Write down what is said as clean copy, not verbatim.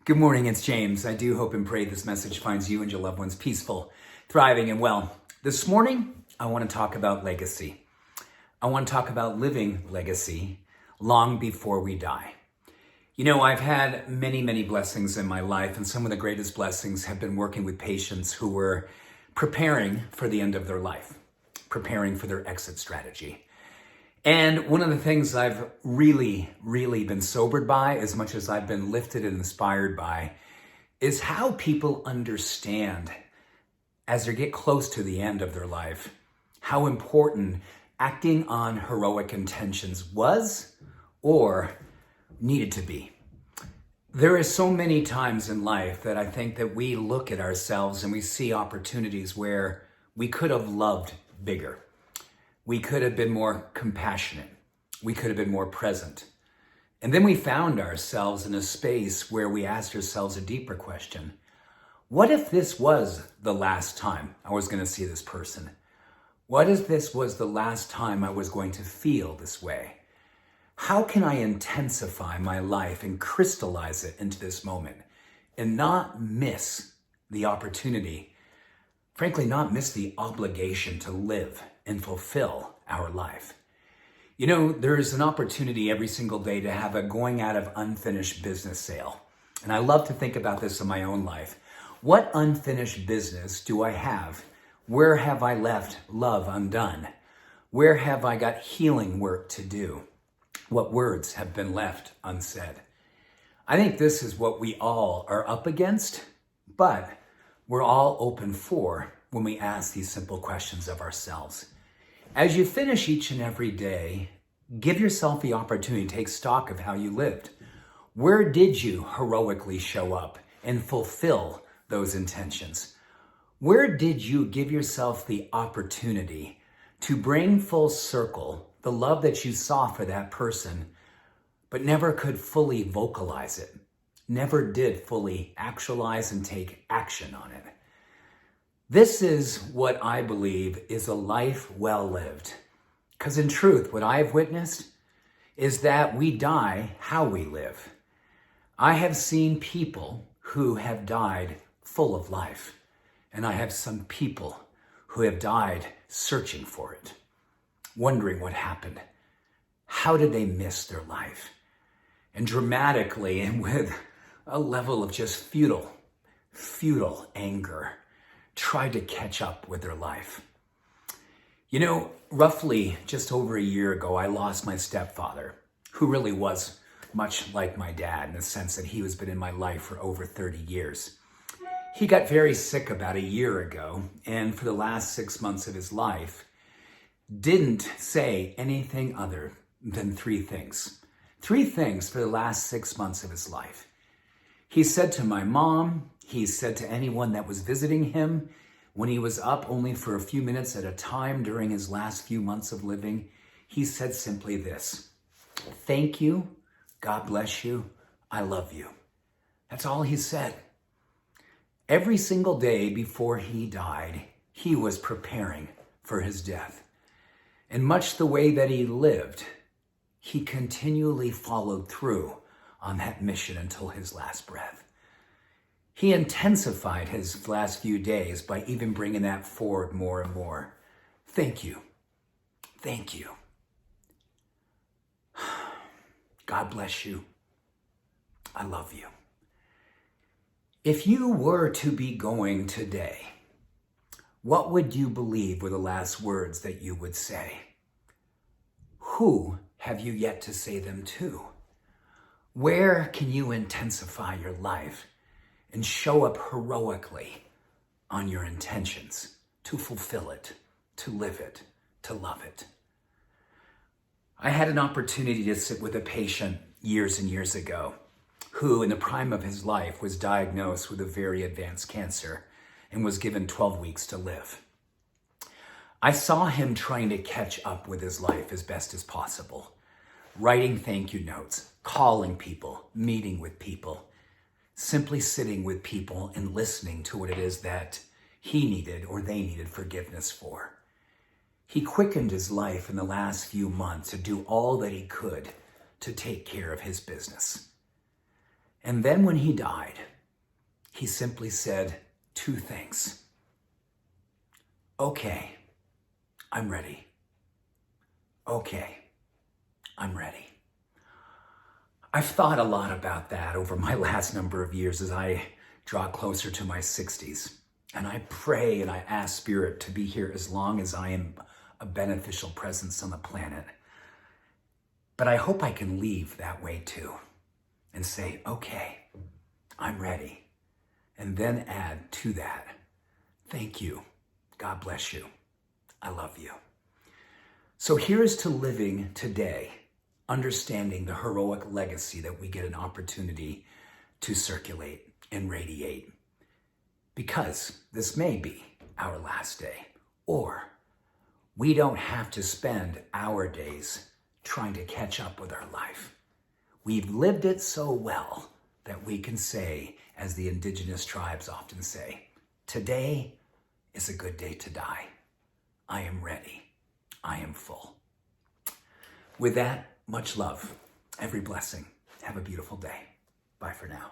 Good morning, it's James. I do hope and pray this message finds you and your loved ones peaceful, thriving, and well. This morning, I want to talk about legacy. I want to talk about living legacy long before we die. You know, I've had many blessings in my life, and some of the greatest blessings have been working with patients who were preparing for the end of their life, preparing for their exit strategy. And one of the things I've really been sobered by, as much as I've been lifted and inspired by, is how people understand, as they get close to the end of their life, how important acting on heroic intentions was or needed to be. There are so many times in life that I think that we look at ourselves and we see opportunities where we could have loved bigger. We could have been more compassionate. We could have been more present. And then we found ourselves in a space where we asked ourselves a deeper question. What if this was the last time I was going to see this person? What if this was the last time I was going to feel this way? How can I intensify my life and crystallize it into this moment and not miss the opportunity, frankly, not miss the obligation to live and fulfill our life? You know, there is an opportunity every single day to have a going out of unfinished business sale. And I love to think about this in my own life. What unfinished business do I have? Where have I left love undone? Where have I got healing work to do? What words have been left unsaid? I think this is what we all are up against, but we're all open for when we ask these simple questions of ourselves. As you finish each and every day, give yourself the opportunity to take stock of how you lived. Where did you heroically show up and fulfill those intentions? Where did you give yourself the opportunity to bring full circle the love that you saw for that person, but never could fully vocalize it, never did fully actualize and take action on it? This is what I believe is a life well lived. Because in truth, what I've witnessed is that we die how we live. I have seen people who have died full of life, and I have some people who have died searching for it, wondering what happened. How did they miss their life? And dramatically, and with a level of just futile anger, tried to catch up with their life. You know, roughly just over a year ago, I lost my stepfather, who really was much like my dad in the sense that he has been in my life for over 30 years. He got very sick about a year ago, and for the last 6 months of his life, didn't say anything other than three things. Three things for the last 6 months of his life. He said to my mom, he said to anyone that was visiting him, when he was up only for a few minutes at a time during his last few months of living, he said simply this: thank you, God bless you, I love you. That's all he said. Every single day before he died, he was preparing for his death. And much the way that he lived, he continually followed through on that mission until his last breath. He intensified his last few days by even bringing that forward more and more. Thank you. Thank you. God bless you. I love you. If you were to be going today, what would you believe were the last words that you would say? Who have you yet to say them to? Where can you intensify your life and show up heroically on your intentions to fulfill it, to live it, to love it? I had an opportunity to sit with a patient years and years ago who, in the prime of his life, was diagnosed with a very advanced cancer and was given 12 weeks to live. I saw him trying to catch up with his life as best as possible, writing thank you notes, calling people, meeting with people, simply sitting with people and listening to what it is that he needed or they needed forgiveness for. He quickened his life in the last few months to do all that he could to take care of his business. And then when he died, he simply said two things. Okay, I'm ready. Okay, I'm ready. I've thought a lot about that over my last number of years as I draw closer to my 60s. And I pray and I ask Spirit to be here as long as I am a beneficial presence on the planet. But I hope I can leave that way too and say, okay, I'm ready. And then add to that, thank you. God bless you. I love you. So here's to living today, understanding the heroic legacy that we get an opportunity to circulate and radiate. Because this may be our last day, or we don't have to spend our days trying to catch up with our life. We've lived it so well that we can say, as the indigenous tribes often say, today is a good day to die. I am ready. I am full. With that, much love, every blessing. Have a beautiful day. Bye for now.